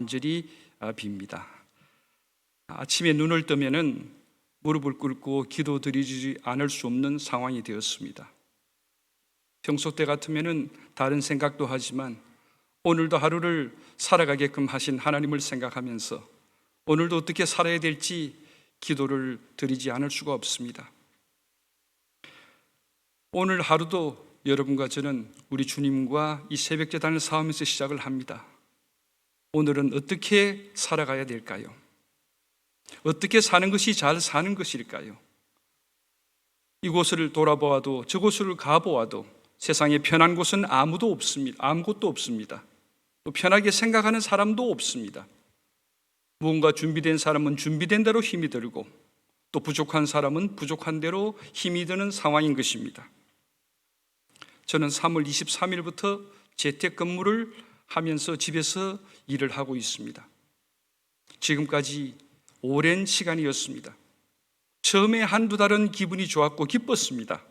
간절히 빕니다. 아침에 눈을 뜨면은 무릎을 꿇고 기도드리지 않을 수 없는 상황이 되었습니다. 평소 때 같으면은 다른 생각도 하지만 오늘도 하루를 살아가게끔 하신 하나님을 생각하면서 오늘도 어떻게 살아야 될지 기도를 드리지 않을 수가 없습니다. 오늘 하루도 여러분과 저는 우리 주님과 이 새벽제단을 싸우면서 시작을 합니다. 오늘은 어떻게 살아가야 될까요? 어떻게 사는 것이 잘 사는 것일까요? 이곳을 돌아보아도 저곳을 가보아도 세상에 편한 곳은 아무도 없습니다. 아무것도 없습니다. 또 편하게 생각하는 사람도 없습니다. 무언가 준비된 사람은 준비된 대로 힘이 들고 또 부족한 사람은 부족한 대로 힘이 드는 상황인 것입니다. 저는 3월 23일부터 재택근무를 하면서 집에서 일을 하고 있습니다. 지금까지 오랜 시간이었습니다. 처음에 한두 달은 기분이 좋았고 기뻤습니다.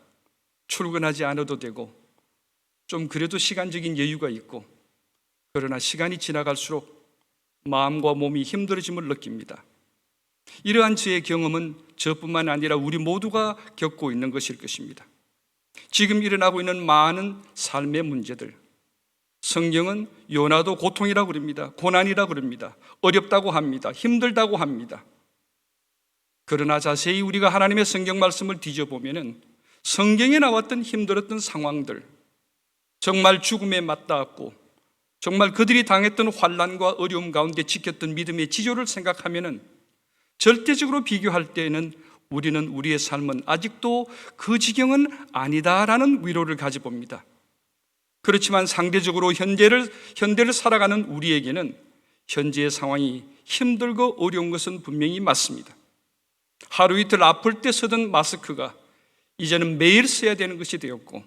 출근하지 않아도 되고 좀 그래도 시간적인 여유가 있고, 그러나 시간이 지나갈수록 마음과 몸이 힘들어짐을 느낍니다. 이러한 저의 경험은 저뿐만 아니라 우리 모두가 겪고 있는 것일 것입니다. 지금 일어나고 있는 많은 삶의 문제들, 성경은 요나도 고통이라고 그럽니다. 고난이라고 그럽니다. 어렵다고 합니다. 힘들다고 합니다. 그러나 자세히 우리가 하나님의 성경 말씀을 뒤져보면 성경에 나왔던 힘들었던 상황들, 정말 죽음에 맞닿았고 정말 그들이 당했던 환난과 어려움 가운데 지켰던 믿음의 지조를 생각하면 절대적으로 비교할 때에는 우리는 우리의 삶은 아직도 그 지경은 아니다라는 위로를 가져봅니다. 그렇지만 상대적으로 현대를 살아가는 우리에게는 현재의 상황이 힘들고 어려운 것은 분명히 맞습니다. 하루 이틀 아플 때 쓰던 마스크가 이제는 매일 써야 되는 것이 되었고,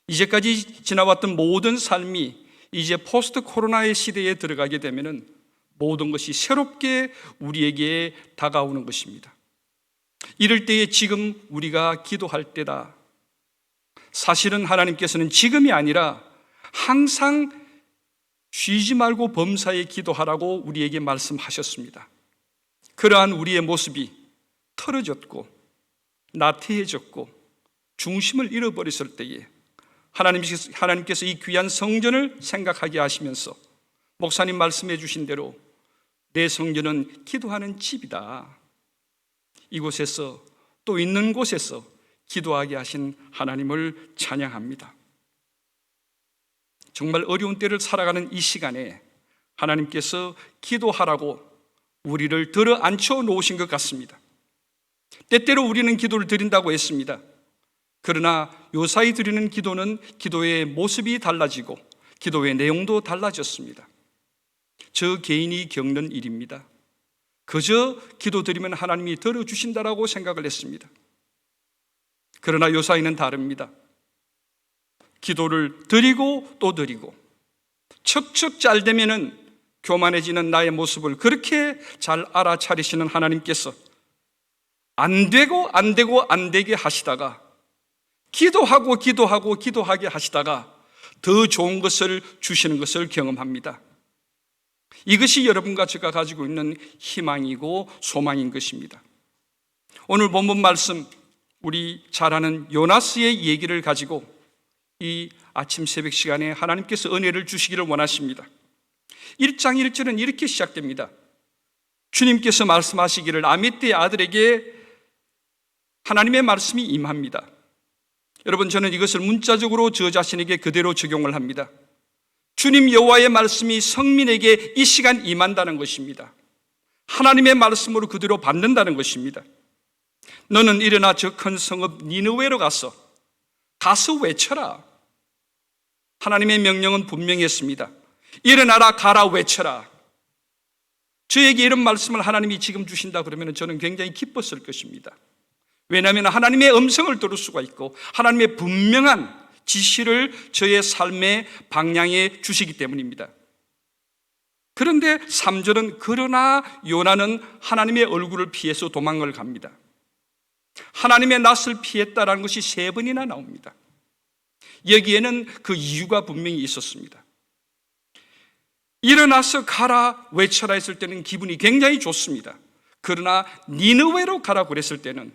이제까지 지나왔던 모든 삶이 이제 포스트 코로나의 시대에 들어가게 되면 모든 것이 새롭게 우리에게 다가오는 것입니다. 이럴 때에 지금 우리가 기도할 때다. 사실은 하나님께서는 지금이 아니라 항상 쉬지 말고 범사에 기도하라고 우리에게 말씀하셨습니다. 그러한 우리의 모습이 틀어졌고 나태해졌고 중심을 잃어버렸을 때에 하나님께서 이 귀한 성전을 생각하게 하시면서 목사님 말씀해 주신 대로 내 성전은 기도하는 집이다. 이곳에서 또 있는 곳에서 기도하게 하신 하나님을 찬양합니다. 정말 어려운 때를 살아가는 이 시간에 하나님께서 기도하라고 우리를 들어 앉혀 놓으신 것 같습니다. 때때로 우리는 기도를 드린다고 했습니다. 그러나 요사이 드리는 기도는 기도의 모습이 달라지고 기도의 내용도 달라졌습니다. 저 개인이 겪는 일입니다. 그저 기도드리면 하나님이 들어주신다라고 생각을 했습니다. 그러나 요사이는 다릅니다. 기도를 드리고 또 드리고 척척 잘 되면은 교만해지는 나의 모습을 그렇게 잘 알아차리시는 하나님께서 안 되게 하시다가 기도하게 하시다가 더 좋은 것을 주시는 것을 경험합니다. 이것이 여러분과 제가 가지고 있는 희망이고 소망인 것입니다. 오늘 본문 말씀, 우리 잘 아는 요나스의 얘기를 가지고 이 아침 새벽 시간에 하나님께서 은혜를 주시기를 원하십니다. 1장 1절은 이렇게 시작됩니다. 주님께서 말씀하시기를 아미떼의 아들에게 하나님의 말씀이 임합니다. 여러분, 저는 이것을 문자적으로 저 자신에게 그대로 적용을 합니다. 주님 여호와의 말씀이 성민에게 이 시간 임한다는 것입니다. 하나님의 말씀으로 그대로 받는다는 것입니다. 너는 일어나 저 큰 성읍 니느웨로 가서 외쳐라. 하나님의 명령은 분명했습니다. 일어나라, 가라, 외쳐라. 저에게 이런 말씀을 하나님이 지금 주신다 그러면 저는 굉장히 기뻤을 것입니다. 왜냐하면 하나님의 음성을 들을 수가 있고 하나님의 분명한 지시를 저의 삶의 방향에 주시기 때문입니다. 그런데 3절은 그러나 요나는 하나님의 얼굴을 피해서 도망을 갑니다. 하나님의 낯을 피했다라는 것이 3번이나 나옵니다. 여기에는 그 이유가 분명히 있었습니다. 일어나서 가라 외쳐라 했을 때는 기분이 굉장히 좋습니다. 그러나 니느웨로 가라 그랬을 때는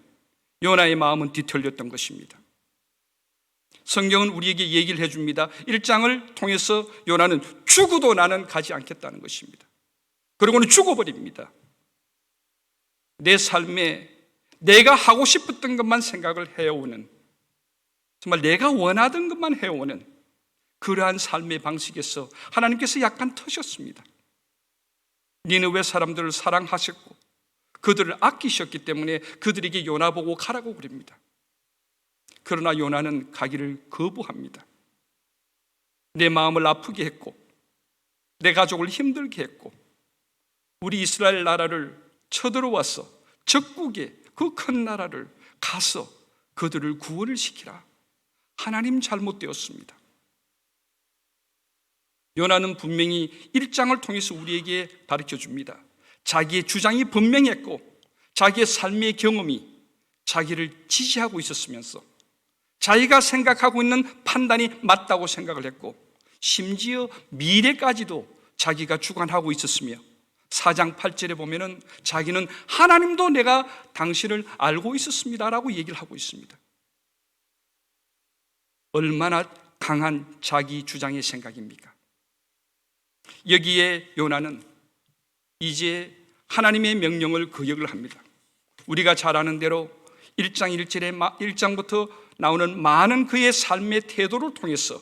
요나의 마음은 뒤틀렸던 것입니다. 성경은 우리에게 얘기를 해줍니다. 1장을 통해서 요나는 죽어도 나는 가지 않겠다는 것입니다. 그리고는 죽어버립니다. 내 삶에 내가 하고 싶었던 것만 생각을 해오는, 정말 내가 원하던 것만 해오는 그러한 삶의 방식에서 하나님께서 약간 터셨습니다. 니느웨 사람들을 사랑하셨고 그들을 아끼셨기 때문에 그들에게 요나 보고 가라고 그럽니다. 그러나 요나는 가기를 거부합니다. 내 마음을 아프게 했고 내 가족을 힘들게 했고 우리 이스라엘 나라를 쳐들어와서 적국의 그 큰 나라를 가서 그들을 구원을 시키라. 하나님 잘못되었습니다. 요나는 분명히 1장을 통해서 우리에게 가르쳐줍니다. 자기의 주장이 분명했고 자기의 삶의 경험이 자기를 지지하고 있었으면서 자기가 생각하고 있는 판단이 맞다고 생각을 했고 심지어 미래까지도 자기가 주관하고 있었으며 4장 8절에 보면은 자기는 하나님도 내가 당신을 알고 있었습니다라고 얘기를 하고 있습니다. 얼마나 강한 자기 주장의 생각입니까? 여기에 요나는 이제 하나님의 명령을 거역을 합니다. 우리가 잘 아는 대로 1장 1절에 1장부터 나오는 많은 그의 삶의 태도를 통해서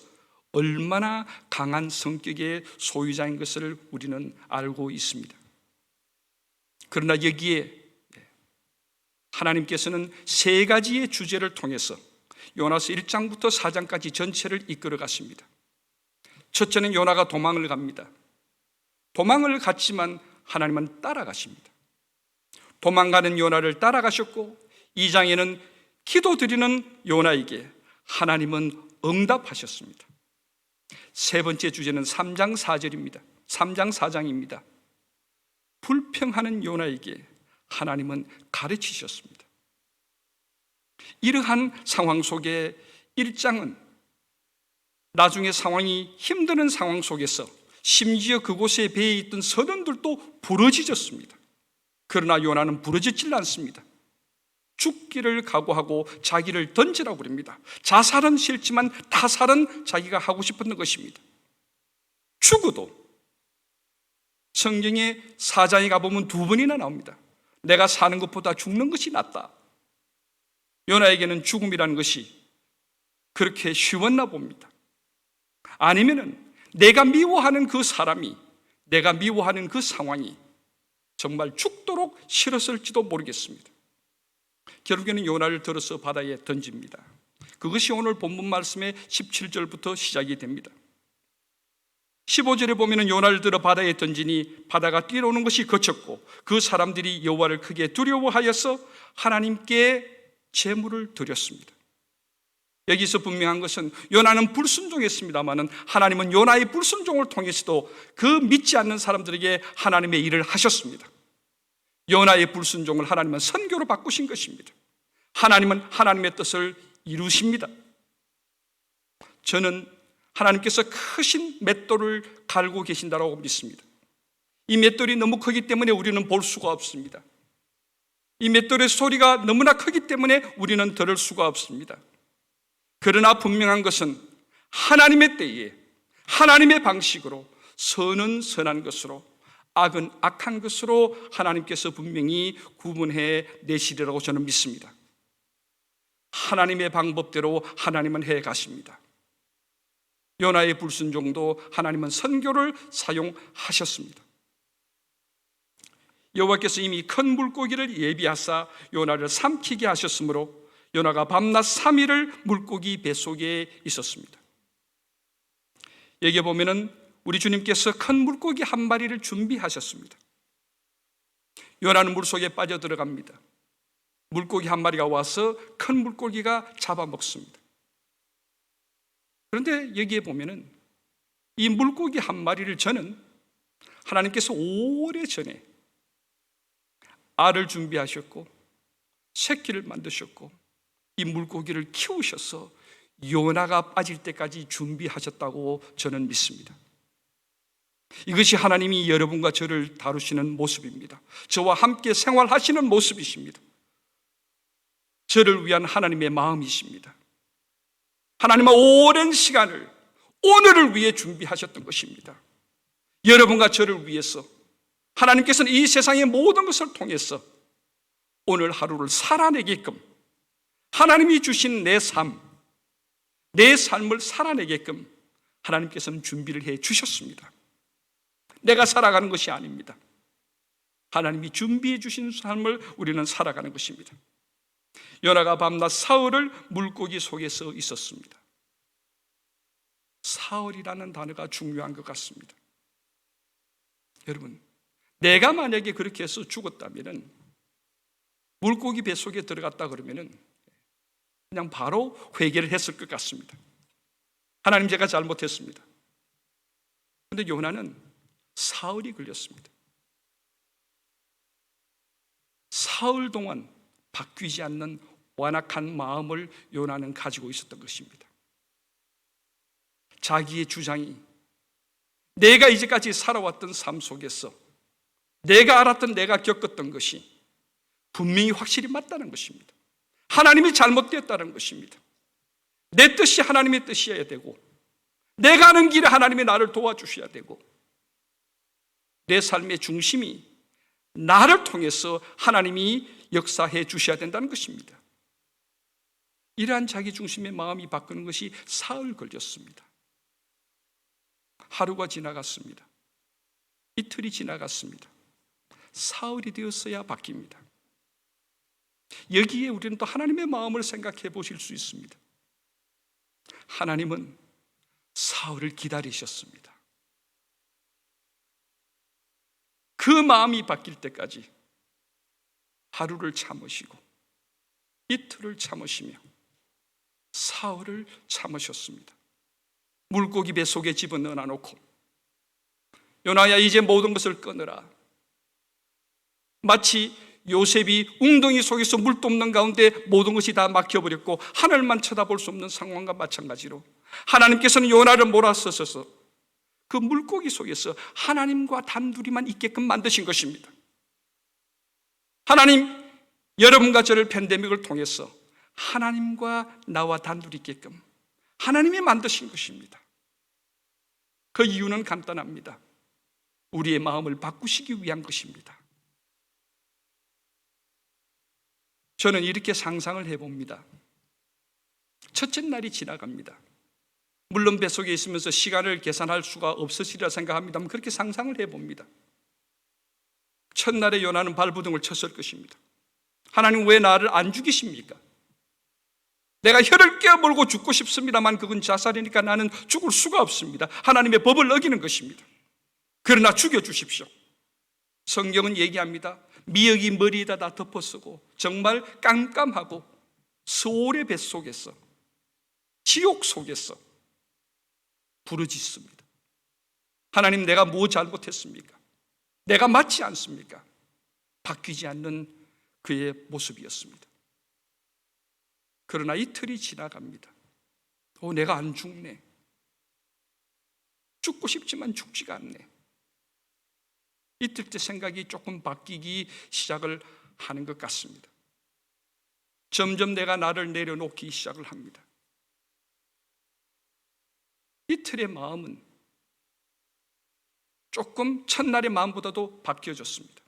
얼마나 강한 성격의 소유자인 것을 우리는 알고 있습니다. 그러나 여기에 하나님께서는 세 가지의 주제를 통해서 요나서 1장부터 4장까지 전체를 이끌어 가십니다. 첫째는 요나가 도망을 갑니다. 도망을 갔지만 하나님은 따라가십니다. 도망가는 요나를 따라가셨고 2장에는 기도드리는 요나에게 하나님은 응답하셨습니다. 세 번째 주제는 3장 4절입니다. 3장 4장입니다. 불평하는 요나에게 하나님은 가르치셨습니다. 이러한 상황 속에 1장은 나중에 상황이 힘드는 상황 속에서 심지어 그곳에 배에 있던 선원들도 부러지셨습니다. 그러나 요나는 부러지질 않습니다. 죽기를 각오하고 자기를 던지라고 그럽니다. 자살은 싫지만 타살은 자기가 하고 싶었던 것입니다. 죽어도 성경에 사장에 가보면 2번이나 나옵니다. 내가 사는 것보다 죽는 것이 낫다. 요나에게는 죽음이라는 것이 그렇게 쉬웠나 봅니다. 아니면은 내가 미워하는 그 사람이, 내가 미워하는 그 상황이 정말 죽도록 싫었을지도 모르겠습니다. 결국에는 요나를 들어서 바다에 던집니다. 그것이 오늘 본문 말씀의 17절부터 시작이 됩니다. 15절에 보면 요나를 들어 바다에 던지니 바다가 뛰어오는 것이 그쳤고 그 사람들이 여호와를 크게 두려워하여서 하나님께 제물을 드렸습니다. 여기서 분명한 것은 요나는 불순종했습니다마는 하나님은 요나의 불순종을 통해서도 그 믿지 않는 사람들에게 하나님의 일을 하셨습니다. 요나의 불순종을 하나님은 선교로 바꾸신 것입니다. 하나님은 하나님의 뜻을 이루십니다. 저는 하나님께서 크신 맷돌을 갈고 계신다고 믿습니다. 이 맷돌이 너무 크기 때문에 우리는 볼 수가 없습니다. 이 맷돌의 소리가 너무나 크기 때문에 우리는 들을 수가 없습니다. 그러나 분명한 것은 하나님의 때에 하나님의 방식으로 선은 선한 것으로 악은 악한 것으로 하나님께서 분명히 구분해 내시리라고 저는 믿습니다. 하나님의 방법대로 하나님은 해 가십니다. 요나의 불순종도 하나님은 선교를 사용하셨습니다. 여호와께서 이미 큰 물고기를 예비하사 요나를 삼키게 하셨으므로 요나가 밤낮 3일을 물고기 뱃속에 있었습니다. 여기에 보면은 우리 주님께서 큰 물고기 한 마리를 준비하셨습니다. 요나는 물속에 빠져들어갑니다. 물고기 한 마리가 와서 큰 물고기가 잡아먹습니다. 그런데 여기에 보면은 이 물고기 한 마리를 저는 하나님께서 오래전에 알을 준비하셨고 새끼를 만드셨고 이 물고기를 키우셔서 요나가 빠질 때까지 준비하셨다고 저는 믿습니다. 이것이 하나님이 여러분과 저를 다루시는 모습입니다. 저와 함께 생활하시는 모습이십니다. 저를 위한 하나님의 마음이십니다. 하나님은 오랜 시간을 오늘을 위해 준비하셨던 것입니다. 여러분과 저를 위해서 하나님께서는 이 세상의 모든 것을 통해서 오늘 하루를 살아내게끔, 하나님이 주신 내 삶을 살아내게끔 하나님께서는 준비를 해 주셨습니다. 내가 살아가는 것이 아닙니다. 하나님이 준비해 주신 삶을 우리는 살아가는 것입니다. 요나가 밤낮 사흘을 물고기 속에서 있었습니다. 사흘이라는 단어가 중요한 것 같습니다. 여러분, 내가 만약에 그렇게 해서 죽었다면, 물고기 뱃속에 들어갔다 그러면 그냥 바로 회개를 했을 것 같습니다. 하나님, 제가 잘못했습니다. 그런데 요나는 사흘이 걸렸습니다. 사흘 동안 바뀌지 않는 완악한 마음을 요나는 가지고 있었던 것입니다. 자기의 주장이 내가 이제까지 살아왔던 삶 속에서 내가 알았던, 내가 겪었던 것이 분명히 확실히 맞다는 것입니다. 하나님이 잘못되었다는 것입니다. 내 뜻이 하나님의 뜻이어야 되고, 내가 하는 길에 하나님이 나를 도와주셔야 되고, 내 삶의 중심이 나를 통해서 하나님이 역사해 주셔야 된다는 것입니다. 이러한 자기 중심의 마음이 바꾸는 것이 사흘 걸렸습니다. 하루가 지나갔습니다. 이틀이 지나갔습니다. 사흘이 되었어야 바뀝니다. 여기에 우리는 또 하나님의 마음을 생각해 보실 수 있습니다. 하나님은 사흘을 기다리셨습니다. 그 마음이 바뀔 때까지 하루를 참으시고 이틀을 참으시며 사흘을 참으셨습니다. 물고기 뱃속에 집어넣어 놓고, 요나야 이제 모든 것을 끊으라. 마치 요셉이 웅덩이 속에서 물도 없는 가운데 모든 것이 다 막혀버렸고 하늘만 쳐다볼 수 없는 상황과 마찬가지로 하나님께서는 요나를 몰아서서 그 물고기 속에서 하나님과 단둘이만 있게끔 만드신 것입니다. 하나님, 여러분과 저를 팬데믹을 통해서 하나님과 나와 단둘이 있게끔 하나님이 만드신 것입니다. 그 이유는 간단합니다. 우리의 마음을 바꾸시기 위한 것입니다. 저는 이렇게 상상을 해봅니다. 첫째 날이 지나갑니다. 물론 뱃속에 있으면서 시간을 계산할 수가 없으시리라 생각합니다만 그렇게 상상을 해봅니다. 첫날에 요나는 발부둥을 쳤을 것입니다. 하나님, 왜 나를 안 죽이십니까? 내가 혀를 깨물고 죽고 싶습니다만 그건 자살이니까 나는 죽을 수가 없습니다. 하나님의 법을 어기는 것입니다. 그러나 죽여주십시오. 성경은 얘기합니다. 미역이 머리에다 다 덮어쓰고 정말 깜깜하고 스올의 뱃속에서, 지옥 속에서 부르짖습니다. 하나님, 내가 뭐 잘못했습니까? 내가 맞지 않습니까? 바뀌지 않는 그의 모습이었습니다. 그러나 이틀이 지나갑니다. 내가 안 죽네. 죽고 싶지만 죽지가 않네. 이틀째 생각이 조금 바뀌기 시작을 하는 것 같습니다. 점점 내가 나를 내려놓기 시작을 합니다. 이틀의 마음은 조금 첫날의 마음보다도 바뀌어졌습니다.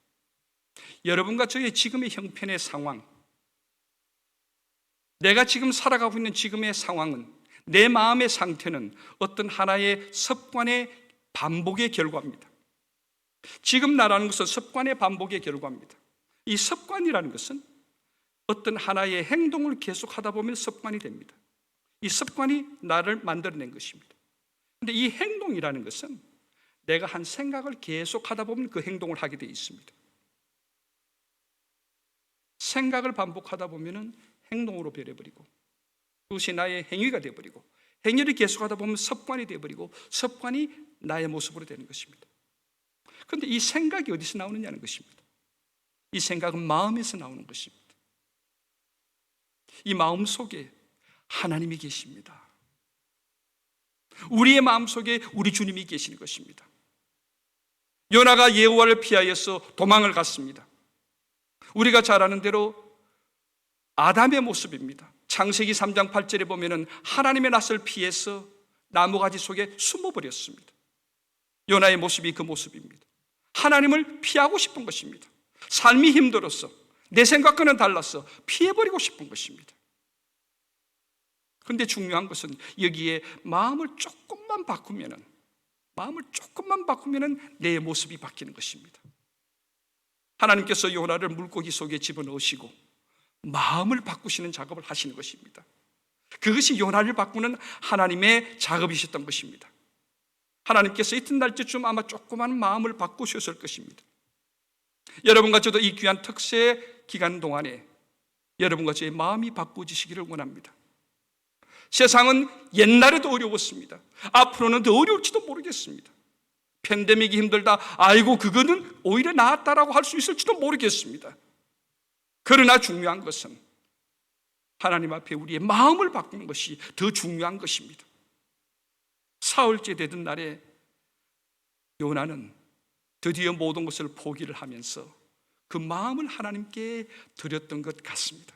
여러분과 저의 지금의 형편의 상황, 내가 지금 살아가고 있는 지금의 상황은, 내 마음의 상태는 어떤 하나의 습관의 반복의 결과입니다. 지금 나라는 것은 습관의 반복의 결과입니다. 이 습관이라는 것은 어떤 하나의 행동을 계속하다 보면 습관이 됩니다. 이 습관이 나를 만들어낸 것입니다. 그런데 이 행동이라는 것은 내가 한 생각을 계속하다 보면 그 행동을 하게 되어 있습니다. 생각을 반복하다 보면 행동으로 변해버리고 그것이 나의 행위가 되어버리고 행위를 계속하다 보면 습관이 되어버리고 습관이 나의 모습으로 되는 것입니다. 그런데 이 생각이 어디서 나오느냐는 것입니다. 이 생각은 마음에서 나오는 것입니다. 이 마음 속에 하나님이 계십니다. 우리의 마음 속에 우리 주님이 계시는 것입니다. 요나가 여호와를 피하여서 도망을 갔습니다. 우리가 잘 아는 대로 아담의 모습입니다. 창세기 3장 8절에 보면은 하나님의 낯을 피해서 나무가지 속에 숨어버렸습니다. 요나의 모습이 그 모습입니다. 하나님을 피하고 싶은 것입니다. 삶이 힘들어서 내 생각과는 달라서 피해버리고 싶은 것입니다. 그런데 중요한 것은 여기에 마음을 조금만 바꾸면은 내 모습이 바뀌는 것입니다. 하나님께서 요나를 물고기 속에 집어넣으시고 마음을 바꾸시는 작업을 하시는 것입니다. 그것이 요나를 바꾸는 하나님의 작업이셨던 것입니다. 하나님께서 이튿날쯤 아마 조그만 마음을 바꾸셨을 것입니다. 여러분과 저도 이 귀한 특세 기간 동안에 여러분과 저의 마음이 바꾸어지시기를 원합니다. 세상은 옛날에도 어려웠습니다. 앞으로는 더 어려울지도 모르겠습니다. 팬데믹이 힘들다, 아이고 그거는 오히려 나았다라고 할 수 있을지도 모르겠습니다. 그러나 중요한 것은 하나님 앞에 우리의 마음을 바꾸는 것이 더 중요한 것입니다. 사흘째 되던 날에 요나는 드디어 모든 것을 포기를 하면서 그 마음을 하나님께 드렸던 것 같습니다.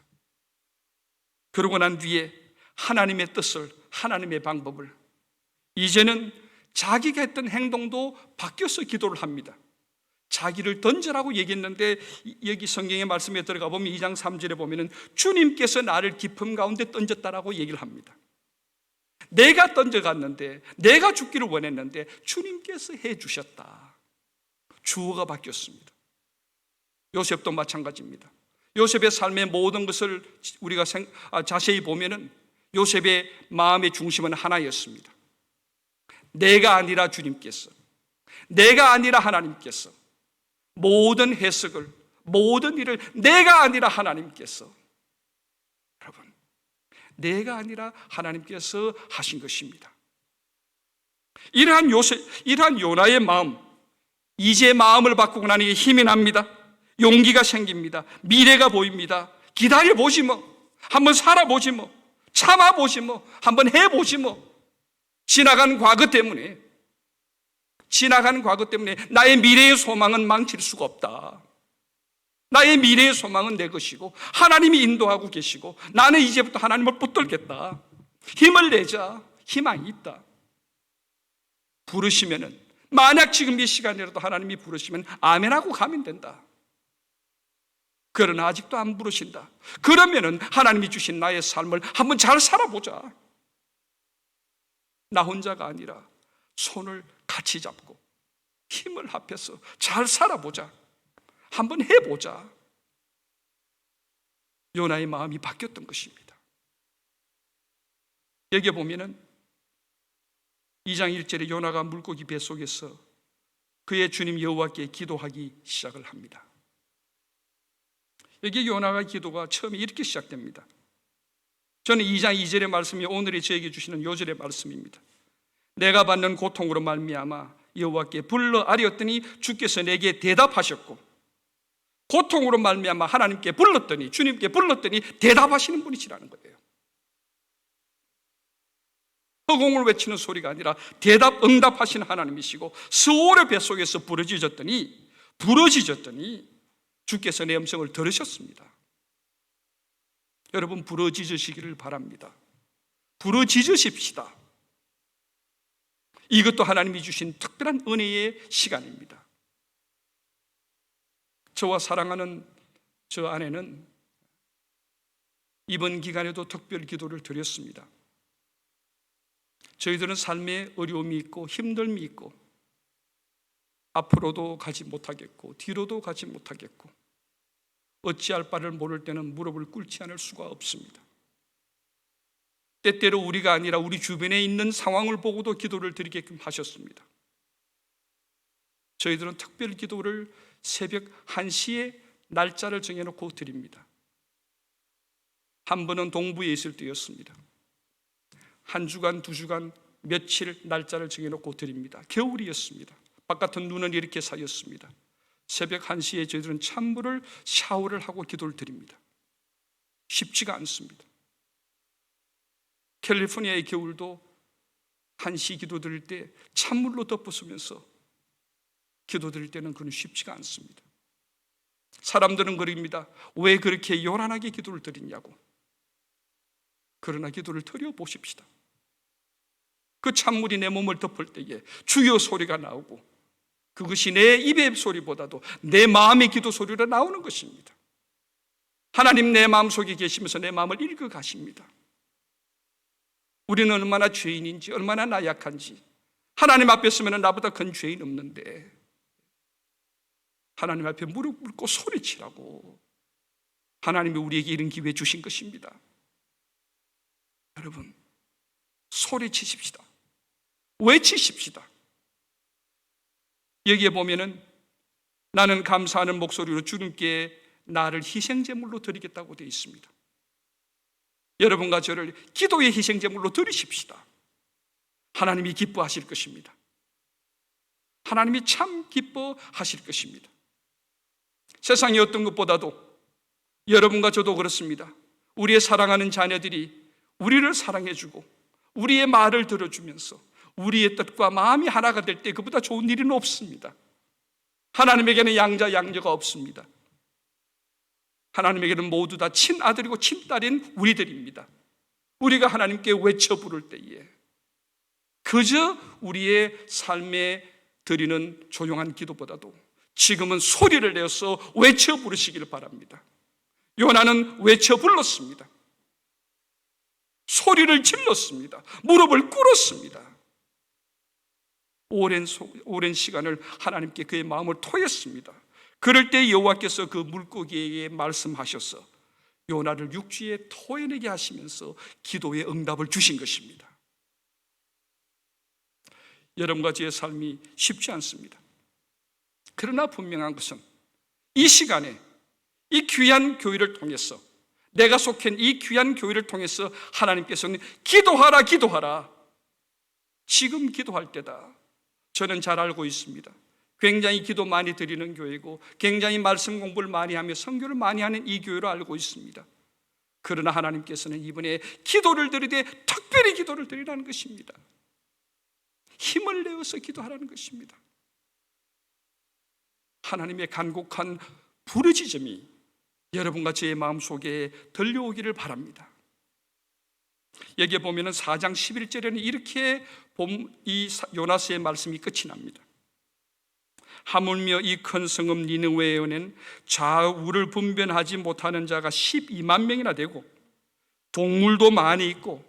그러고 난 뒤에 하나님의 뜻을, 하나님의 방법을, 이제는 자기가 했던 행동도 바뀌어서 기도를 합니다. 자기를 던져라고 얘기했는데 여기 성경의 말씀에 들어가 보면 2장 3절에 보면은 주님께서 나를 깊음 가운데 던졌다라고 얘기를 합니다. 내가 던져갔는데, 내가 죽기를 원했는데 주님께서 해주셨다. 주어가 바뀌었습니다. 요셉도 마찬가지입니다. 요셉의 삶의 모든 것을 우리가 자세히 보면은 요셉의 마음의 중심은 하나였습니다. 내가 아니라 주님께서, 내가 아니라 하나님께서 모든 해석을, 모든 일을 내가 아니라 하나님께서, 여러분, 내가 아니라 하나님께서 하신 것입니다. 이러한 요나의 마음, 이제 마음을 바꾸고 나니 힘이 납니다. 용기가 생깁니다. 미래가 보입니다. 기다려보지 뭐, 한번 살아보지 뭐, 참아보지 뭐, 한번 해보지 뭐. 지나간 과거 때문에 나의 미래의 소망은 망칠 수가 없다. 나의 미래의 소망은 내 것이고 하나님이 인도하고 계시고 나는 이제부터 하나님을 붙들겠다. 힘을 내자. 희망이 있다. 부르시면은, 만약 지금 이 시간이라도 하나님이 부르시면 아멘하고 가면 된다. 그러나 아직도 안 부르신다. 그러면은 하나님이 주신 나의 삶을 한번 잘 살아보자. 나 혼자가 아니라 손을 같이 잡고 힘을 합해서 잘 살아보자. 한번 해보자. 요나의 마음이 바뀌었던 것입니다. 여기에 보면은 2장 1절에 요나가 물고기 뱃속에서 그의 주님 여호와께 기도하기 시작을 합니다. 여기 요나가 기도가 처음에 이렇게 시작됩니다. 저는 2장 2절의 말씀이 오늘이 저에게 주시는 요절의 말씀입니다. 내가 받는 고통으로 말미암아 여호와께 불러 아뢰었더니 주께서 내게 대답하셨고, 고통으로 말미암아 하나님께 불렀더니, 주님께 불렀더니 대답하시는 분이시라는 거예요. 허공을 외치는 소리가 아니라 응답하시는 하나님이시고, 스올의 뱃속에서 부러지셨더니 주께서 내 음성을 들으셨습니다. 여러분, 부러지시기를 바랍니다. 부러지십시다. 이것도 하나님이 주신 특별한 은혜의 시간입니다. 저와 사랑하는 저 아내는 이번 기간에도 특별 기도를 드렸습니다. 저희들은 삶에 어려움이 있고 힘듦이 있고 앞으로도 가지 못하겠고 뒤로도 가지 못하겠고 어찌할 바를 모를 때는 무릎을 꿇지 않을 수가 없습니다. 때때로 우리가 아니라 우리 주변에 있는 상황을 보고도 기도를 드리게끔 하셨습니다. 저희들은 특별 기도를 새벽 1시에 날짜를 정해놓고 드립니다. 한 번은 동부에 있을 때였습니다. 한 주간, 두 주간, 며칠 날짜를 정해놓고 드립니다. 겨울이었습니다. 바깥은 눈은 이렇게 쌓였습니다. 새벽 1시에 저희들은 찬물을 샤워를 하고 기도를 드립니다. 쉽지가 않습니다. 캘리포니아의 겨울도 1시 기도 드릴 때 찬물로 덮어쓰면서 기도드릴 때는 그건 쉽지가 않습니다. 사람들은 그럽니다. 왜 그렇게 요란하게 기도를 드리냐고. 그러나 기도를 드려보십시다. 그 찬물이 내 몸을 덮을 때에 주여 소리가 나오고, 그것이 내 입의 소리보다도 내 마음의 기도 소리로 나오는 것입니다. 하나님 내 마음속에 계시면서 내 마음을 읽어 가십니다. 우리는 얼마나 죄인인지, 얼마나 나약한지, 하나님 앞에 서면 나보다 큰 죄인 없는데 하나님 앞에 무릎 꿇고 소리치라고 하나님이 우리에게 이런 기회 주신 것입니다. 여러분, 소리치십시다. 외치십시다. 여기에 보면은 나는 감사하는 목소리로 주님께 나를 희생제물로 드리겠다고 되어 있습니다. 여러분과 저를 기도의 희생제물로 드리십시다. 하나님이 기뻐하실 것입니다. 하나님이 참 기뻐하실 것입니다. 세상의 어떤 것보다도 여러분과 저도 그렇습니다. 우리의 사랑하는 자녀들이 우리를 사랑해주고 우리의 말을 들어주면서 우리의 뜻과 마음이 하나가 될 때 그보다 좋은 일은 없습니다. 하나님에게는 양자 양녀가 없습니다. 하나님에게는 모두 다 친아들이고 친딸인 우리들입니다. 우리가 하나님께 외쳐 부를 때에 그저 우리의 삶에 드리는 조용한 기도보다도 지금은 소리를 내어서 외쳐 부르시기를 바랍니다. 요나는 외쳐 불렀습니다. 소리를 질렀습니다. 무릎을 꿇었습니다. 오랜 시간을 하나님께 그의 마음을 토했습니다. 그럴 때 여호와께서 그 물고기에게 말씀하셔서 요나를 육지에 토해내게 하시면서 기도의 응답을 주신 것입니다. 여러분과 저의 삶이 쉽지 않습니다. 그러나 분명한 것은 이 시간에 이 귀한 교회를 통해서, 내가 속한 이 귀한 교회를 통해서 하나님께서는 기도하라 기도하라, 지금 기도할 때다. 저는 잘 알고 있습니다. 굉장히 기도 많이 드리는 교회고 굉장히 말씀 공부를 많이 하며 선교를 많이 하는 이 교회로 알고 있습니다. 그러나 하나님께서는 이번에 기도를 드리되 특별히 기도를 드리라는 것입니다. 힘을 내어서 기도하라는 것입니다. 하나님의 간곡한 부르짖음이 여러분과 제 마음속에 들려오기를 바랍니다. 여기에 보면 4장 11절에는 이렇게 이 요나스의 말씀이 끝이 납니다. 하물며 이 큰 성읍 니느웨에는 좌우를 분별하지 못하는 자가 12만 명이나 되고 동물도 많이 있고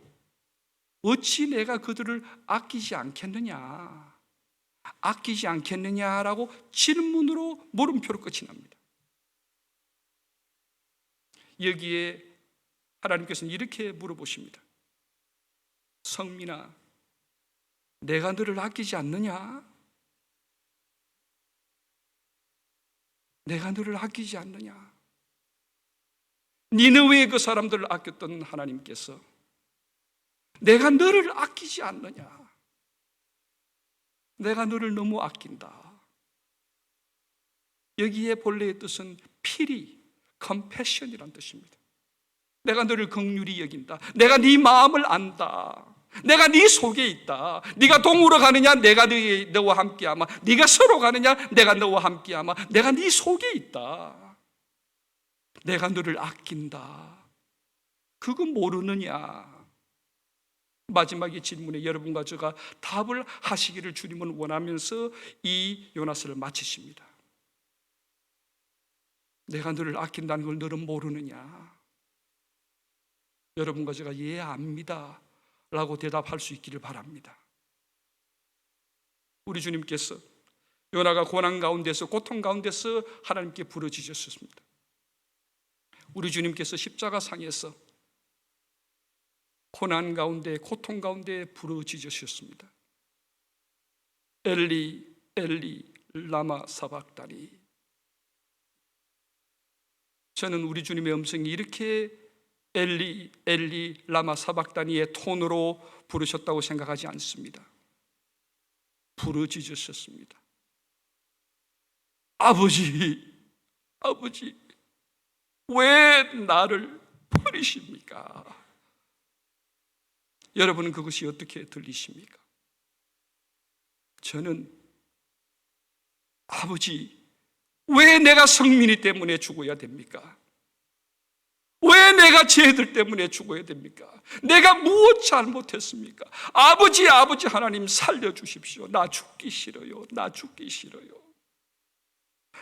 어찌 내가 그들을 아끼지 않겠느냐, 아끼지 않겠느냐라고 질문으로 물음표로 끝이 납니다. 여기에 하나님께서는 이렇게 물어보십니다. 성민아, 내가 너를 아끼지 않느냐? 내가 너를 아끼지 않느냐? 니느웨의 그 사람들을 아꼈던 하나님께서 내가 너를 아끼지 않느냐? 내가 너를 너무 아낀다. 여기에 본래의 뜻은 pity, compassion이란 뜻입니다. 내가 너를 긍휼히 여긴다. 내가 네 마음을 안다. 내가 네 속에 있다. 네가 동으로 가느냐, 내가 너와 함께하마. 네가 서로 가느냐, 내가 너와 함께하마. 내가 네 속에 있다. 내가 너를 아낀다. 그거 모르느냐? 마지막에 질문에 여러분과 제가 답을 하시기를 주님은 원하면서 이 요나스를 마치십니다. 내가 너를 아낀다는 걸 너는 모르느냐? 여러분과 제가 예, 압니다 라고 대답할 수 있기를 바랍니다. 우리 주님께서 요나가 고난 가운데서, 고통 가운데서 하나님께 부르짖으셨습니다. 우리 주님께서 십자가상에서 고난 가운데, 고통 가운데 부르짖으셨습니다. 엘리 엘리 라마 사박다니. 저는 우리 주님의 음성이 이렇게 엘리 엘리 라마 사박다니의 톤으로 부르셨다고 생각하지 않습니다. 부르짖으셨습니다. 아버지, 아버지, 왜 나를 버리십니까? 여러분은 그것이 어떻게 들리십니까? 저는 아버지, 왜 내가 성민이 때문에 죽어야 됩니까? 왜 내가 쟤들 때문에 죽어야 됩니까? 내가 무엇 잘못했습니까? 아버지, 아버지 하나님 살려주십시오. 나 죽기 싫어요. 나 죽기 싫어요.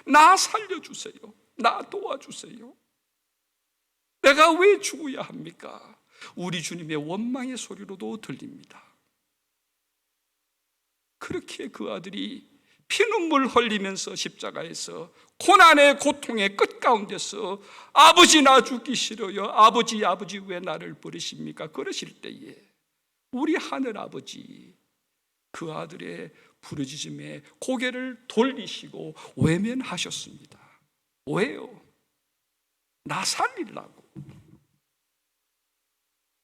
나 살려주세요. 나 도와주세요. 내가 왜 죽어야 합니까? 우리 주님의 원망의 소리로도 들립니다. 그렇게 그 아들이 피눈물 흘리면서 십자가에서 고난의 고통의 끝가운데서 아버지 나 죽기 싫어요. 아버지, 아버지 왜 나를 버리십니까? 그러실 때에 우리 하늘 아버지 그 아들의 부르짖음에 고개를 돌리시고 외면하셨습니다. 왜요? 나 살리려고,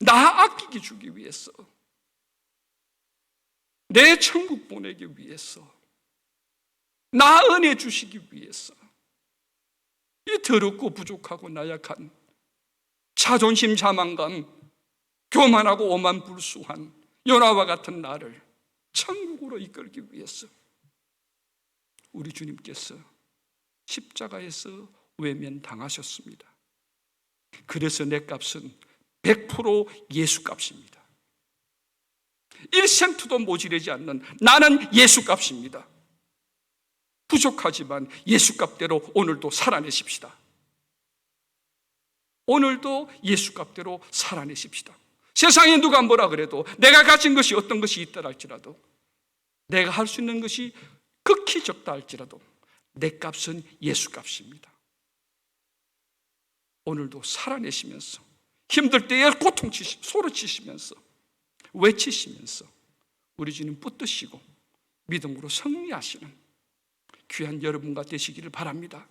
나 아끼게 주기 위해서, 내 천국 보내기 위해서, 나 은혜 주시기 위해서. 이 더럽고 부족하고 나약한 자존심 자만감, 교만하고 오만불수한 요나와 같은 나를 천국으로 이끌기 위해서 우리 주님께서 십자가에서 외면당하셨습니다. 그래서 내 값은 100% 예수 값입니다. 1센트도 모자라지 않는 나는 예수 값입니다. 부족하지만 예수 값대로 오늘도 살아내십시다. 오늘도 예수 값대로 살아내십시다. 세상에 누가 뭐라 그래도, 내가 가진 것이 어떤 것이 있다 할지라도, 내가 할 수 있는 것이 극히 적다 할지라도 내 값은 예수 값입니다. 오늘도 살아내시면서, 힘들 때에 소리치시면서, 외치시면서 우리 주님 붙드시고 믿음으로 승리하시는 귀한 여러분과 되시기를 바랍니다.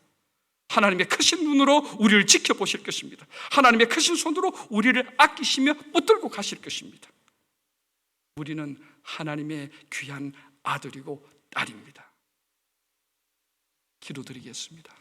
하나님의 크신 눈으로 우리를 지켜보실 것입니다. 하나님의 크신 손으로 우리를 아끼시며 붙들고 가실 것입니다. 우리는 하나님의 귀한 아들이고 딸입니다. 기도드리겠습니다.